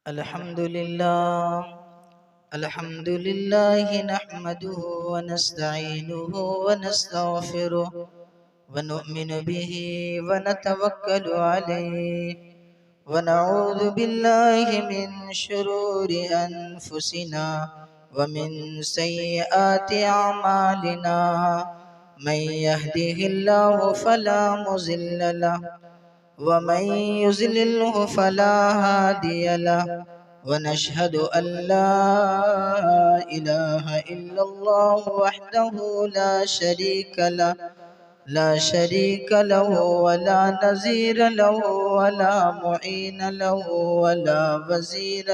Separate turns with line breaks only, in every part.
अल्हम्दुलिल्लाह नहमदुहु व नस्तईनुहु व नस्तगफिरुहु व नु'मिनु बिही व नतवक्कलु अलैहि व नऊज़ु बिल्लाहि मिन शुरूरि अनफुसिना व मिन सय्यिआति अमालिना मन यहदिहिल्लाहु फला मुज़िल्ल लहु वमन युज़्लिल्हु फला हादिय लहु वनशहदु अल्ला इलाहा इल्लल्लाह वहदहु ला शरीक लहु वला नज़ीर लहु वला मुईन लहु वला वज़ीर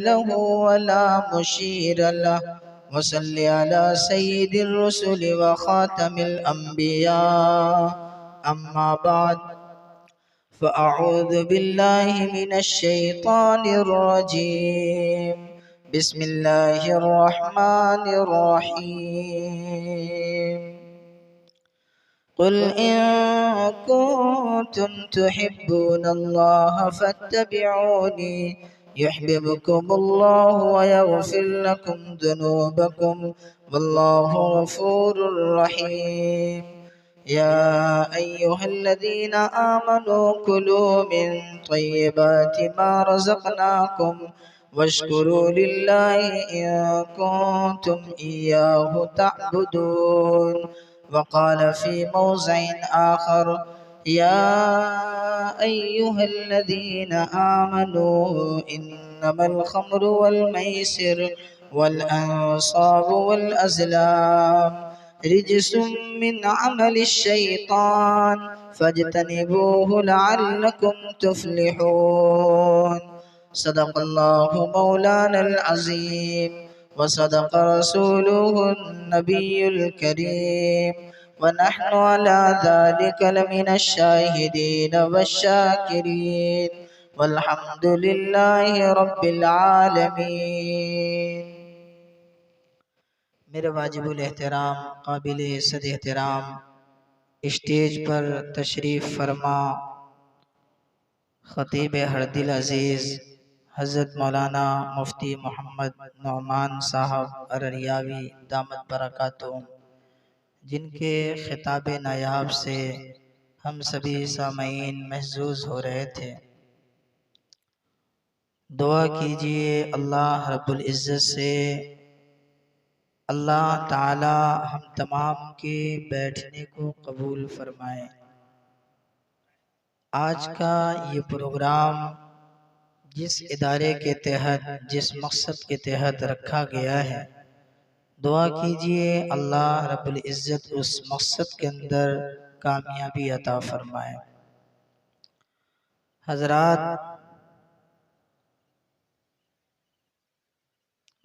लहु वला मुशीर लहु वसल्लि अला सय्यिदिर रुसुलि व खातमिल अंबिया अम्मा बाद फ़अऊज़ु बिल्लाहि मिनश शैतानिर रजीम बिस्मिल्लाहिर रहमानिर रहीम क़ुल इन कुन्तुम तुहिब्बूनल्लाह फत्तबिऊनी युहब्बिबकुमुल्लाहु व यग़फिर लकुम ज़ुनूबकुम वल्लाहु गफ़ूरुर रहीम या अय्युहल्लज़ीना आमनू कुलू मिन तय्यिबाति मा रज़क़नाकुम वश्कुरू लिल्लाहि इन कुन्तुम इय्याहु तअबुदून वक़ाल फ़ी मौज़िइन आख़र या अय्युहल्लज़ीना आमनू इन्नमल ख़म्रु वल मैसिर वल अंसाबु वल अज़लाम रिज्सुम मिन अमलिश शैतान फज्तनिबूहु लअल्लकुम तुफ्लिहून सदक़ल्लाहु मौलानल अज़ीम व सदक़ रसूलुहुन नबियुल करीम व नहनु अला ज़ालिका लमिनश शाहिदीन वश्शाकिरीन वल्हम्दुलिल्लाहि रब्बिल आलमीन। मेरे वाजिबुल एहतराम काबिल इज़्ज़त एहतराम स्टेज पर तशरीफ़ फरमा ख़तीब हरदिल अज़ीज़ हज़रत मौलाना मुफ्ती मोहम्मद नौमान साहब अररियावी दामत बरकातुहुम, जिनके खिताब नायाब से हम सभी सामईन महज़ूज़ हो रहे थे। दुआ कीजिए अल्लाह रब्बुल इज़्ज़त से अल्लाह ताला हम तमाम के बैठने को कबूल फरमाए। आज का ये प्रोग्राम जिस इदारे के तहत जिस मकसद के तहत रखा गया है, दुआ कीजिए अल्लाह रब्बुल इज़्ज़त उस मकसद के अंदर कामयाबी अता फरमाए। हज़रात,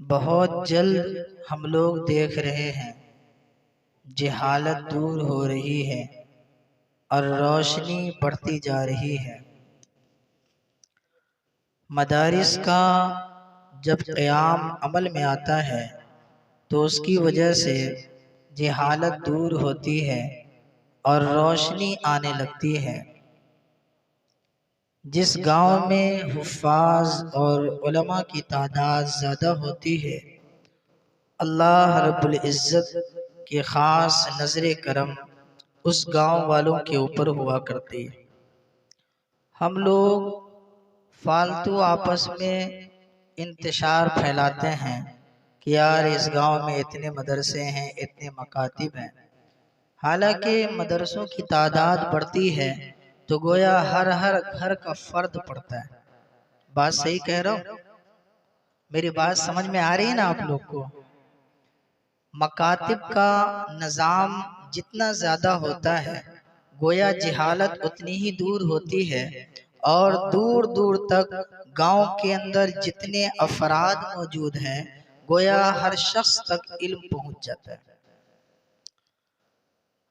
बहुत जल्द हम लोग देख रहे हैं जहालत दूर हो रही है और रोशनी बढ़ती जा रही है। मदारिस का जब क़याम अमल में आता है तो उसकी वजह से जहालत दूर होती है और रोशनी आने लगती है। जिस गांव में हुफ़्फ़ाज़ और उलमा की तादाद ज़्यादा होती है, अल्लाह रब्बुल इज़्ज़त की ख़ास नज़र करम उस गांव वालों के ऊपर हुआ करती है। हम लोग फालतू आपस में इंतशार फैलाते हैं कि यार इस गांव में इतने मदरसे हैं, इतने मकातिब हैं। हालांकि मदरसों की तादाद बढ़ती है तो गोया हर घर का फर्द पड़ता है। बात सही कह रहा हूँ? मेरी बात समझ में आ रही है ना आप लोग को? मकातिब का निज़ाम जितना ज़्यादा होता है, गोया जहालत उतनी ही दूर होती है और दूर दूर तक गांव के अंदर जितने अफराद मौजूद हैं, गोया हर शख्स तक इल्म पहुंच जाता है।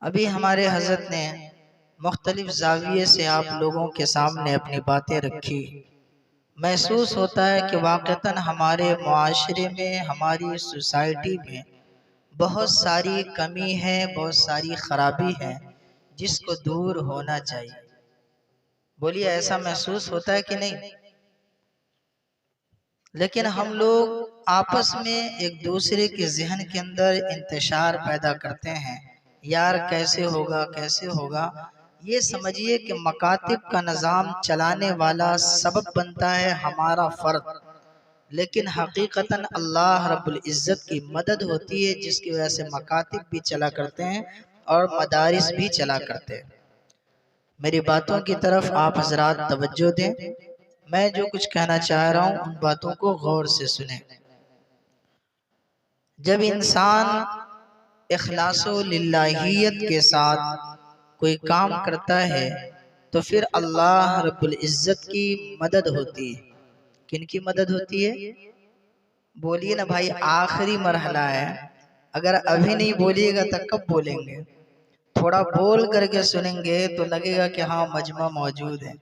अभी हमारे हज़रत ने मुख्तलिफ ज़ाविये से आप लोगों के सामने अपनी बातें रखी। महसूस होता है कि वाक़तन हमारे मुआशरे में, हमारी सोसाइटी में बहुत सारी कमी है, बहुत सारी ख़राबी है जिसको दूर होना चाहिए। बोलिए ऐसा महसूस होता है कि नहीं? लेकिन हम लोग आपस में एक दूसरे के जहन के अंदर इंतशार पैदा करते हैं, यार कैसे होगा कैसे होगा। ये समझिए कि मकातिब का निज़ाम चलाने वाला सबब बनता है हमारा फर्द, लेकिन हकीकतन अल्लाह रब्बुल इज़्ज़त की मदद होती है, जिसकी वजह से मकातिब भी चला करते हैं और मदारिस भी चला करते हैं। मेरी बातों की तरफ आप हजरात तवज्जो दें। मैं जो कुछ कहना चाह रहा हूँ उन बातों को गौर से सुने। जब इंसान इखलासो लिल्लाहियत के साथ कोई काम करता है तो फिर अल्लाह रब्बुल इज़्ज़त की मदद होती है। किन की मदद होती है? बोलिए ना भाई, आखिरी मरहला है। अगर अभी नहीं बोलिएगा तो कब बोलेंगे? थोड़ा बोल करके सुनेंगे तो लगेगा कि हाँ मजमा मौजूद है।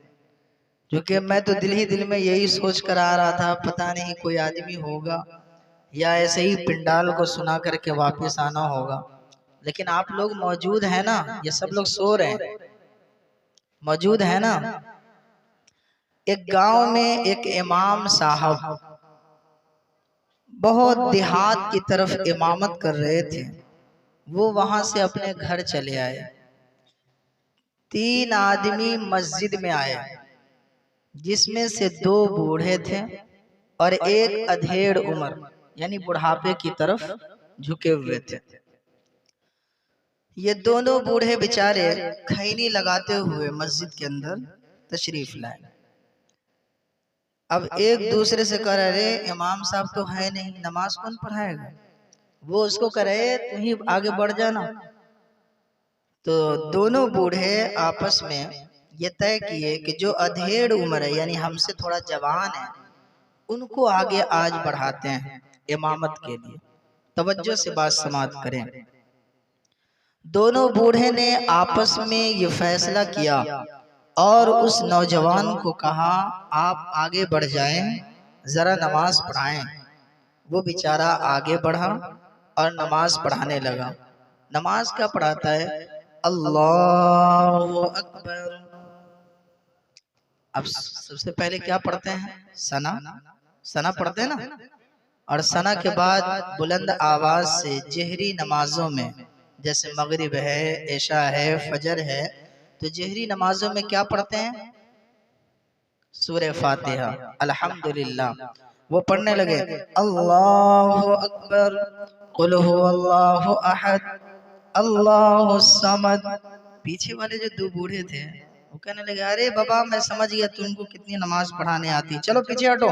क्योंकि मैं तो दिल ही दिल में यही सोच कर आ रहा था, पता नहीं कोई आदमी होगा या ऐसे ही पिंडाल को सुना करके वापस आना होगा। लेकिन आप लोग मौजूद हैं ना, ये सब लोग सो रहे हैं, मौजूद है ना। एक गांव में एक इमाम साहब बहुत देहात की तरफ इमामत कर रहे थे। वो वहां से अपने घर चले आए। 3 आदमी मस्जिद में आए, जिसमें से 2 बूढ़े थे और एक अधेड़ उम्र यानी बुढ़ापे की तरफ झुके हुए थे। ये दोनों बूढ़े बेचारे खैनी लगाते हुए मस्जिद के अंदर तशरीफ लाए। अब एक दूसरे से कह रहे, इमाम साहब तो है नहीं, नमाज कौन पढ़ाएगा? वो उसको कह रहे तुम ही आगे बढ़ जाना। तो दोनों बूढ़े आपस में ये तय किए कि जो अधेड़ उम्र है यानी हमसे थोड़ा जवान है, उनको आगे आज बढ़ाते हैं इमामत के लिए। तवज्जो से बात समाप्त करें। दोनों बूढ़े ने आपस में ये फैसला किया और उस नौजवान को कहा आप आगे बढ़ जाएं, जरा नमाज पढ़ाएं। वो बेचारा आगे बढ़ा और नमाज पढ़ाने लगा। नमाज क्या पढ़ाता है? अल्लाहु अकबर। अब सबसे पहले क्या पढ़ते हैं? सना। सना पढ़ते हैं ना। और सना के बाद बुलंद आवाज से जहरी नमाजों में, जैसे मगरिब है, इशा है, फजर है, तो जहरी नमाजों में क्या पढ़ते हैं? सूरह फातिहा, अल्हम्दुलिल्लाह। वो पढ़ने लगे अल्लाहु अकबर, कुल हुवल्लाहु अहद, अल्लाहु समद। पीछे वाले जो 2 बूढ़े थे वो कहने लगे अरे बाबा मैं समझ गया तुमको कितनी नमाज पढ़ाने आती, चलो पीछे हटो।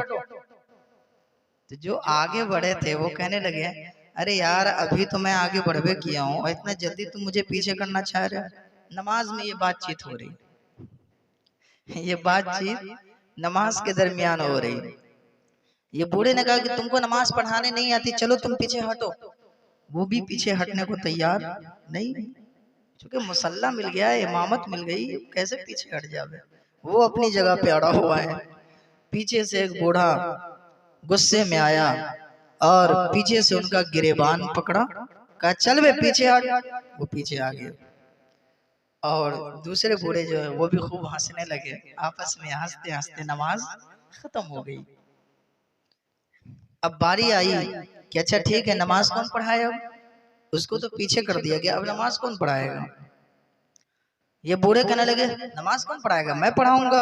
तो जो आगे बढ़े थे वो कहने लगे अरे यार अभी तो मैं आगे बढ़वे किया हूँ और इतना जल्दी तुम मुझे पीछे करना चाह रहे हो। नमाज में ये बातचीत हो रही, ये बातचीत नमाज के दरमियान हो रही। ये बूढ़े ने कहा कि तुमको नमाज पढ़ाने नहीं आती, चलो तुम पीछे हटो। वो भी पीछे हटने को तैयार नहीं, क्योंकि मुसल्ला मिल गया, इमामत मिल गई, कैसे पीछे हट जावे। वो अपनी जगह पे अड़ा हुआ है। पीछे से एक बूढ़ा गुस्से में आया और पीछे से उनका गिरेबान पकड़ा, कहा चल बे पीछे हट। वो पीछे आ गए और दूसरे बूढ़े जो है वो भी खूब हंसने लगे। आपस में हंसते हंसते नमाज खत्म हो गई। अब बारी आई कि अच्छा ठीक है नमाज कौन पढ़ाएगा? उसको तो पीछे कर दिया गया, अब नमाज कौन पढ़ाएगा? ये बूढ़े कहने लगे नमाज कौन पढ़ाएगा, मैं पढ़ाऊंगा।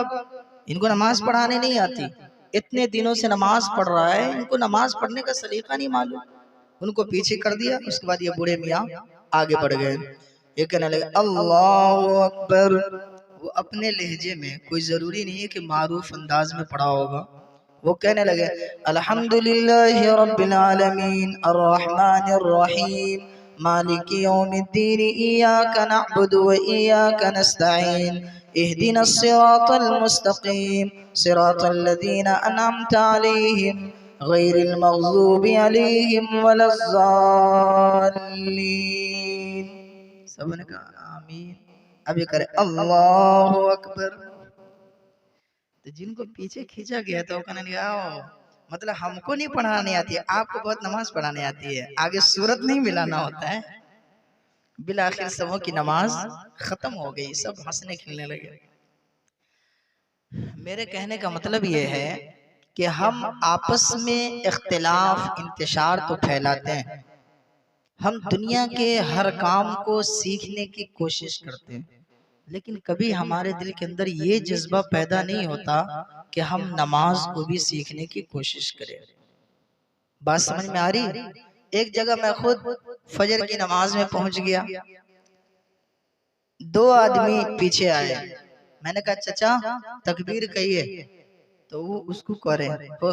इनको नमाज पढ़ाने नहीं आती, इतने दिनों से नमाज पढ़ रहा है, इनको नमाज पढ़ने का सलीका नहीं मालूम। उनको पीछे कर दिया। उसके बाद ये बूढ़े मियाँ आगे बढ़ गए। ये कहने लगे अल्लाहु अकबर। वो अपने लहजे में, कोई जरूरी नहीं है कि मारूफ अंदाज में पढ़ा होगा, वो कहने लगे अल्हम्दुलिल्लाहि रब्बिल आलमीन अर्रहमानिर रहीम मालिकी यौमिद्दीन इय्याका नअबुदु व इय्याका नस्तईन इहदिनस सिरातल मुस्तकीम सिरातल लज़ीना अनअमता अलैहिम गैरिल मग़ज़ूबि अलैहिम वलज़्ज़ालिन। सबने कहा आमीन। अब ये करे अल्लाहु अकबर। तो जिनको पीछे खींचा गया था वो कहने लगा मतलब हमको नहीं पढ़ाने आती है, आपको बहुत नमाज पढ़ाने आती है, आगे सूरत नहीं मिलाना होता है। बिलाखिर सबों की नमाज खत्म हो गई, सब हंसने खेलने लगे। मेरे कहने का मतलब ये है कि हम आपस में इख्तिलाफ इंतशार तो फैलाते हैं, हम दुनिया के हर काम को सीखने की कोशिश करते हैं, लेकिन कभी हमारे दिल के अंदर ये जज्बा पैदा नहीं होता कि हम नमाज को भी सीखने की कोशिश करें। बात समझ में आ रही? एक जगह मैं खुद फजर की नमाज में पहुंच गया, दो आदमी पीछे आए, मैंने कहा चचा तकबीर कहिए, तो वो उसको करे हो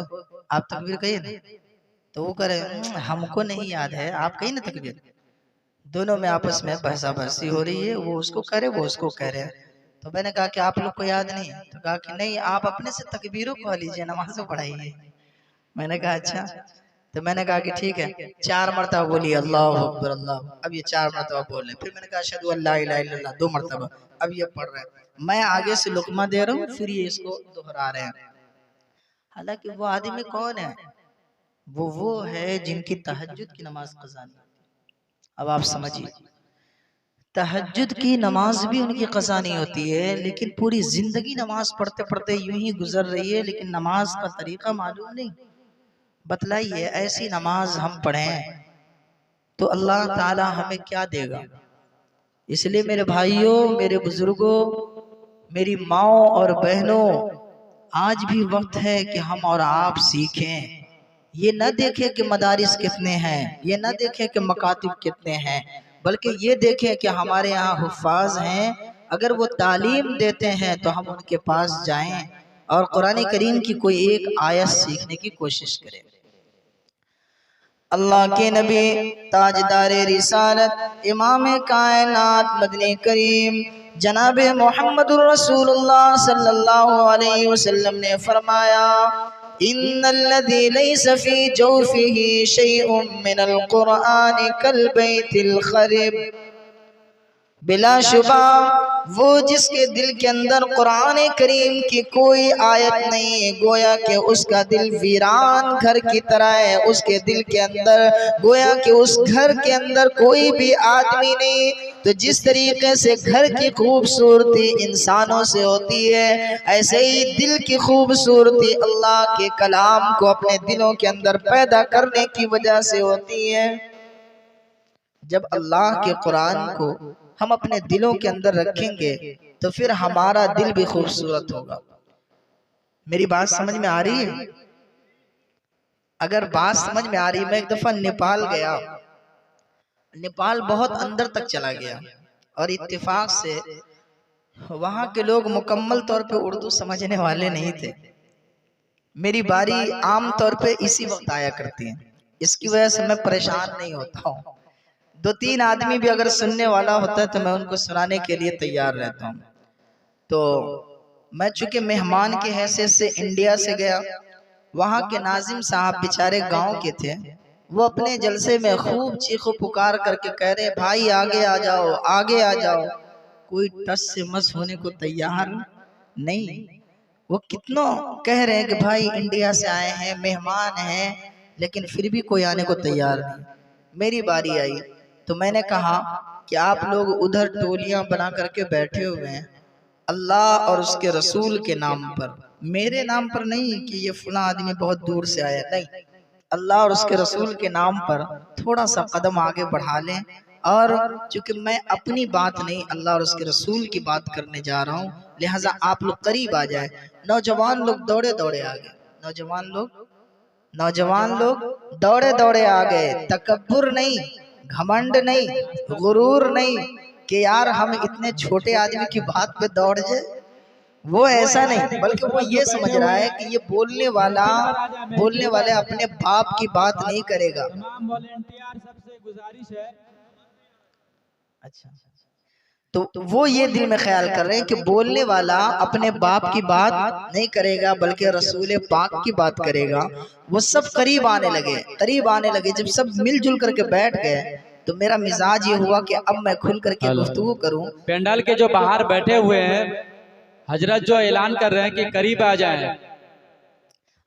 आप तकबीर कहिए ना, तो वो करे हमको नहीं याद है, आप कहिए ना तकबीर। दोनों में आपस में बहसा बहसी हो रही है, वो उसको करे वो उसको कह रहे हैं। तो मैंने कहा कि आप लोग को याद नहीं, तो कहा कि नहीं आप अपने से तकबीरों को लीजिए, नमाज पढ़ाइए। मैंने कहा अच्छा, तो मैंने कहा कि ठीक है 4 मरतबा बोलिए अल्लाह अकबर अल्लाह, अब ये 4 मरतबा बोल रहे हैं। फिर मैंने कहा अशहदु अल्ला इलाहा इल्लल्लाह 2 मरतबा, अब ये पढ़ रहे हैं, मैं आगे से लुकमा दे रहा हूँ, फिर ये इसको दोहरा रहे हैं। हालांकि वो आदमी कौन है? वो है जिनकी तहज्जुद की नमाज कज़ा नहीं। अब आप समझिए, तहज्जुद की नमाज भी उनकी कज़ा नहीं होती है, लेकिन पूरी जिंदगी नमाज पढ़ते पढ़ते यूं ही गुजर रही है, लेकिन नमाज का तरीका मालूम नहीं। बतलाइए ऐसी नमाज हम पढ़ें तो अल्लाह ताला हमें क्या देगा? इसलिए मेरे भाइयों, मेरे बुजुर्गों, मेरी माओ और बहनों, आज भी वक्त है कि हम और आप सीखें। ये न देखें कि मदारिस कितने हैं, ये न देखें कि मकातिब कितने हैं, बल्कि ये देखें कि हमारे यहाँ हुफ्फाज हैं, अगर वो तालीम देते हैं तो हम उनके पास जाएं और कुरान करीम की कोई एक आयत सीखने की कोशिश करें। अल्लाह के नबी ताजदारे रिसालत इमाम कायनात मदनी करीम जनाब मोहम्मदुर रसूलुल्लाह सल्लल्लाहु अलैहि वसल्लम ने फरमाया, इन्नल्लज़ी लैसा फ़ी जौफ़िही शैउम मिनल क़ुरआन कल बैतिल ख़रिब। बिलाशुबा वो जिसके दिल के अंदर कुरान करीम की कोई आयत नहीं, गोया कि उसका दिल वीरान घर की तरह है। उसके दिल के अंदर गोया कि उस घर के अंदर कोई भी आदमी नहीं। तो जिस तरीके से घर की खूबसूरती इंसानों से होती है, ऐसे ही दिल की खूबसूरती अल्लाह के कलाम को अपने दिलों के अंदर पैदा करने की वजह से होती है। जब अल्लाह के कुरान को हम अपने दिलों के अंदर रखेंगे तो फिर हमारा दिल भी खूबसूरत होगा। मेरी बात समझ में आ रही है? अगर बात समझ में आ रही है, मैं एक दफा नेपाल गया, नेपाल बहुत अंदर तक चला गया और इत्तेफाक से वहां के लोग मुकम्मल तौर पे उर्दू समझने वाले नहीं थे। मेरी बारी आम तौर पे इसी वक्त आया करती है, इसकी वजह से मैं परेशान नहीं होता हूँ। 2-3 आदमी भी अगर सुनने वाला होता है तो मैं उनको सुनाने के लिए तैयार रहता हूँ। तो मैं चूंकि मेहमान की हैसियत से इंडिया से गया, वहाँ के नाजिम साहब बेचारे गांव के थे, वो अपने जलसे में खूब चीखो पुकार करके कह रहे भाई आगे आ जाओ, आगे आ जाओ। कोई टस से मस होने को तैयार नहीं। वो कितनों कह रहे हैं कि भाई इंडिया से आए हैं, मेहमान हैं, लेकिन फिर भी कोई आने को तैयार नहीं। मेरी बारी आई तो मैंने कहा कि आप लोग उधर टोलियां बना करके बैठे हुए हैं, अल्लाह और उसके रसूल के नाम पर, मेरे नाम पर नहीं कि ये फला आदमी बहुत दूर से आया, नहीं, अल्लाह और उसके रसूल के नाम पर थोड़ा सा कदम आगे बढ़ा लें। और चूंकि मैं अपनी बात नहीं अल्लाह और उसके रसूल की बात करने जा रहा हूँ, लिहाजा आप लोग करीब आ जाए। नौजवान लोग दौड़े दौड़े आ गए, नौजवान लोग दौड़े दौड़े आ गए। तकब्बुर नहीं, घमंड नहीं, गुरूर नहीं कि यार हम इतने छोटे आदमी की बात पे दौड़ जाए, वो ऐसा नहीं, बल्कि वो ये समझ रहा है कि ये बोलने वाले अपने बाप की बात नहीं करेगा। सबसे गुजारिश है, अच्छा, तो वो ये दिल में ख्याल कर रहे हैं कि बोलने वाला अपने बाप की बात नहीं करेगा बल्कि रसूल पाक की बात करेगा। वो सब करीब आने लगे। जब सब मिलजुल करके बैठ गए तो मेरा मिजाज ये हुआ कि अब मैं खुल करके गुफ्तगू करूं।
पेंडाल के जो बाहर बैठे हुए हैं हजरत जो ऐलान कर रहे हैं कि करीब आ जाएं,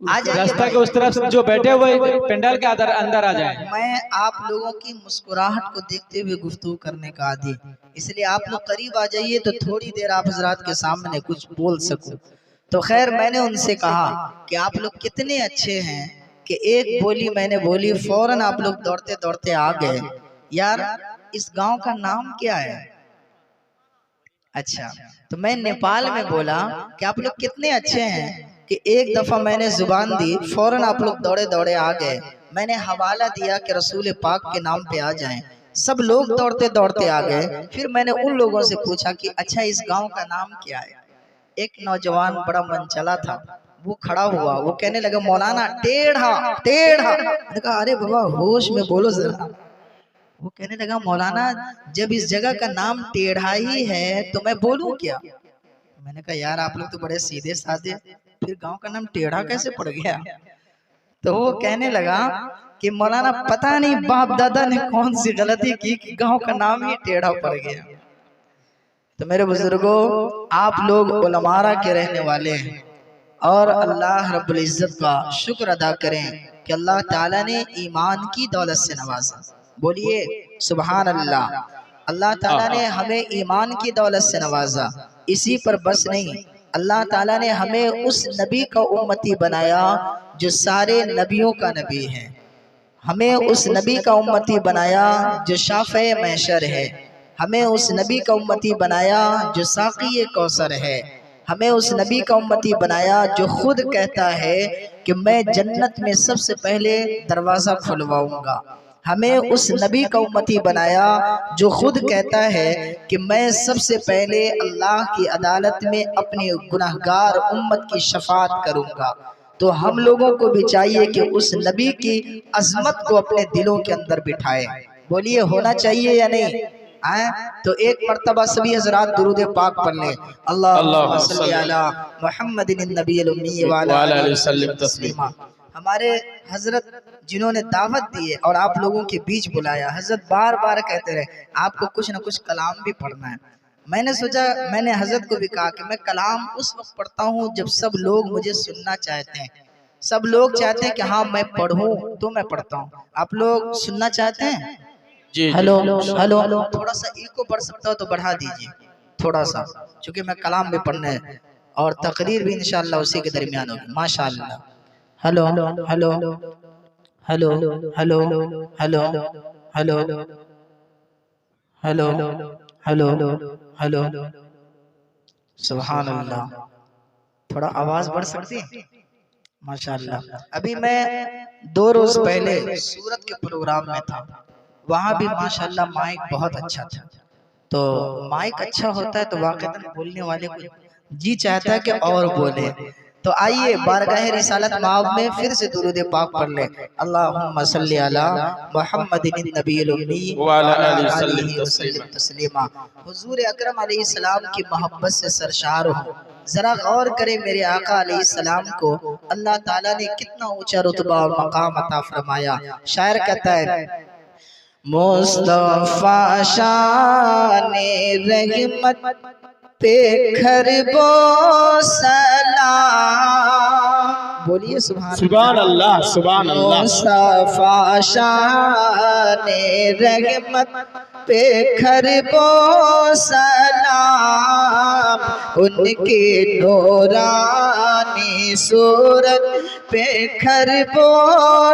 रास्ता के उस तरफ जो बैठे हुए पेंडाल के अंदर आ जाएं।
मैं आप लोगों की मुस्कुराहट को देखते हुए गुफ्तगू करने का आदी, इसलिए आप लोग करीब आ जाइए तो थोड़ी देर आप हजरात के सामने कुछ बोल सकूं। तो खैर मैंने उनसे कहा कि आप लोग कितने अच्छे हैं कि एक बोली मैंने बोली, फौरन आप लोग दौड़ते दौड़ते आ गए। यार इस गांव का नाम क्या है? अच्छा, तो मैं नेपाल में बोला कि आप लोग कितने अच्छे हैं कि एक दफा मैंने जुबान दी, फौरन आप लोग दौड़े दौड़े आ गए। मैंने हवाला दिया कि रसूल पाक के नाम पे आ जाएं, सब लोग दौड़ते दौड़ते आ गए। फिर मैंने उन लोगों से पूछा कि अच्छा इस गांव का नाम क्या है? एक नौजवान बड़ा मनचला था, वो खड़ा हुआ, वो कहने लगा मौलाना टेढ़ा टेढ़ा। मैंने कहा अरे बाबा होश में बोलो जरा। वो कहने लगा मौलाना जब इस जगह का नाम टेढ़ा ही है तो मैं बोलूं क्या? मैंने कहा यार आप लोग तो बड़े सीधे साधे, फिर गांव का नाम टेढ़ा कैसे पड़ गया? तो वो कहने लगा कि मौलाना पता नहीं बाप दादा ने कौन सी गलती की कि गांव का नाम ही टेढ़ा पड़ गया। तो मेरे बुजुर्गों, आप लोग उलमारा के रहने वाले हैं और अल्लाह रब्बुल इज्जत का शुक्र अदा करें कि अल्लाह ताला ने ईमान की दौलत से नवाजा। बोलिए सुभान अल्लाह। अल्लाह ताला ने हमें ईमान की दौलत से नवाजा। इसी पर बस नहीं, अल्लाह ताला ने हमें उस नबी का उम्मती बनाया जो सारे नबियों का नबी है। हमें उस नबी का उम्मती बनाया जो शाफ़े महशर है। हमें उस नबी का उम्मती बनाया जो साक़ी कौसर है। हमें उस नबी का उम्मती बनाया जो खुद कहता है कि मैं जन्नत में सबसे पहले दरवाज़ा खुलवाऊंगा। हमें उस नबी का उम्मती बनाया जो खुद कहता है कि मैं सबसे पहले अल्लाह की अदालत में अपने गुनहगार उम्मत की शफाअत करूंगा। तो हम लोगों को भी चाहिए कि उस नबी की अजमत को अपने दिलों के अंदर बिठाए। बोलिए होना चाहिए या नहीं? आए तो एक मर्तबा सभी हजरात दुरूद पाक पढ़ लें। अल्लाहुम्मा सल्ली अला मुहम्मदिन नबील उम्मी व अला आलिहि वसल्लम तस्लीमा। हमारे हजरत जिन्होंने दावत दी है और आप लोगों के बीच बुलाया, हजरत बार बार कहते रहे आपको कुछ ना कुछ कलाम भी पढ़ना है। मैंने सोचा, मैंने हजरत को भी कहा कि मैं कलाम उस वक्त पढ़ता हूँ जब सब लोग मुझे सुनना चाहते हैं। सब लोग चाहते हैं कि हाँ मैं पढ़ूं तो मैं पढ़ता हूँ। आप लोग सुनना चाहते हैं?
जी
हेलो हेलो, थोड़ा सा इको बढ़ सकता हो तो बढ़ा दीजिए थोड़ा सा, क्योंकि मैं कलाम भी पढ़ना है और तकरीर भी इंशाअल्लाह उसी के दरमियान होगी। माशाअल्लाह। Hello hello hello hello hello hello hello hello hello. सुभान अल्लाह, थोड़ा आवाज बढ़ सकती है? माशाअल्लाह। अभी मैं 2 रोज पहले सूरत के प्रोग्राम में था, वहाँ भी माशाअल्लाह माइक बहुत अच्छा था। तो माइक अच्छा होता है तो वाक़ईतन बोलने वाले को जी चाहता है कि और बोले। तो आइए बारगाह रिसालत माब में फिर से दुरूद पाक पढ़ ले। अल्लाहुम्मा सल्ली अला मुहम्मदिन नबील उम्मी व अला आलिहि वसल्लम तस्लीमा। हुजूर अकरम अलैहिस्सलाम की मोहब्बत से सरशार हो। जरा गौर करें मेरे आका अलैहिस्सलाम को अल्लाह ताला ने कितना ऊंचा रुतबा और मकाम अता फरमाया। शायर कहता है मुस्तफा शाने रहमत पे खरबो सलाम। बोलिए
सुभान अल्लाह, सुभान अल्लाह।
मुस्तफा शाने रहमत पे खरबो सलाम। उनके नूरानी सूरत पे खरबो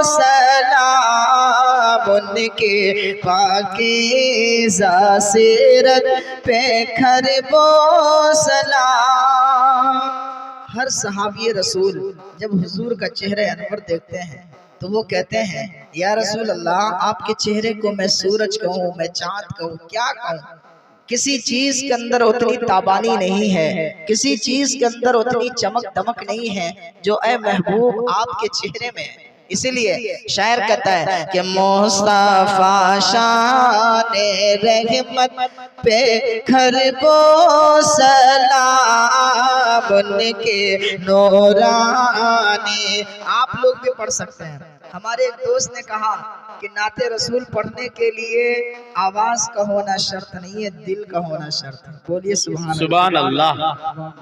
सलाम। उनके पाकीज़ा सीरत पे खरबो सलाम। हर सहाबी रसूल जब हुजूर का चेहरे अनवर देखते हैं तो वो कहते हैं या रसूल अल्लाह आपके चेहरे को मैं सूरज कहूँ, मैं चाँद कहूँ, क्या कहूँ? किसी चीज के अंदर उतनी ताबानी नहीं है, किसी चीज के अंदर उतनी चमक दमक नहीं है जो ए महबूब आपके चेहरे में है। इसीलिए शायर कहता है कि मुस्तफा शाने रहमत पे खरबो सलाम। उनके नूरानी। आप लोग भी पढ़ सकते हैं। हमारे एक दोस्त ने कहा कि नाते रसूल पढ़ने के लिए आवाज का होना शर्त नहीं है, दिल का होना शर्त है। बोलिए
सुभान अल्लाह।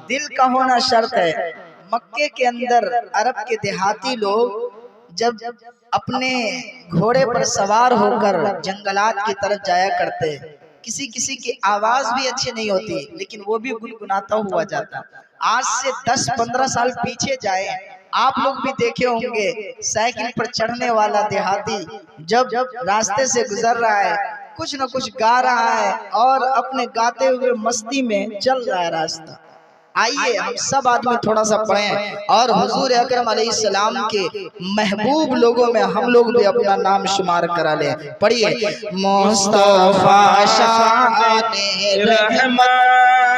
दिल का होना शर्त है। मक्के के अंदर अरब के देहाती लोग जब अपने घोड़े पर सवार होकर जंगलात की तरफ जाया करते, किसी किसी की आवाज भी अच्छी नहीं होती लेकिन वो भी गुनगुनाता हुआ जाता। आज से 10-15 साल पीछे जाए, आप लोग भी देखे होंगे साइकिल पर चढ़ने वाला देहाती जब रास्ते से गुजर रहा है कुछ न कुछ गा रहा है और अपने गाते हुए मस्ती में चल रहा है रास्ता। आइए हम सब आदमी थोड़ा सा पढ़ें और हुजूर अकरम अलैहिस्सलाम के महबूब लोगों में हम लोग भी अपना नाम शुमार करा लें। पढ़िए, मुस्तफा शाने रहमत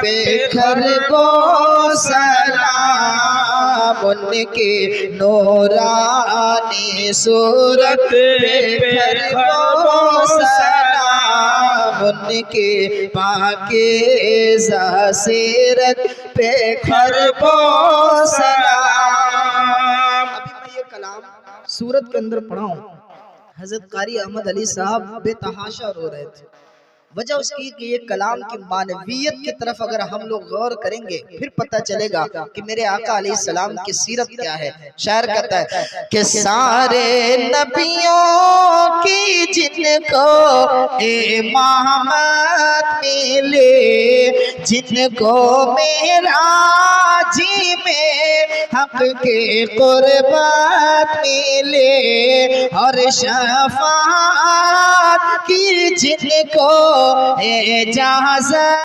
पे खरगो सलाम, उनके नूरानी सूरत पे खरगो सलाम, उनके पाकीज़ा सीरत पे खरगो सलाम। अभी मैं ये कलाम सूरत के अंदर पढ़ा हूँ, हजरत कारी अहमद अली साहब बेतहाशा रो रहे थे। वजह उसकी कि ये कलाम की मानवियत की तरफ अगर हम लोग गौर करेंगे फिर पता चलेगा कि मेरे आका अलैहिस्सलाम की सीरत क्या है। शायर कहता है कि सारे नबियों की जिनको इमामत मिले, जिनको मेराज में हक के कुर्बत मिले, और शफाअत की जिनको इजाज़त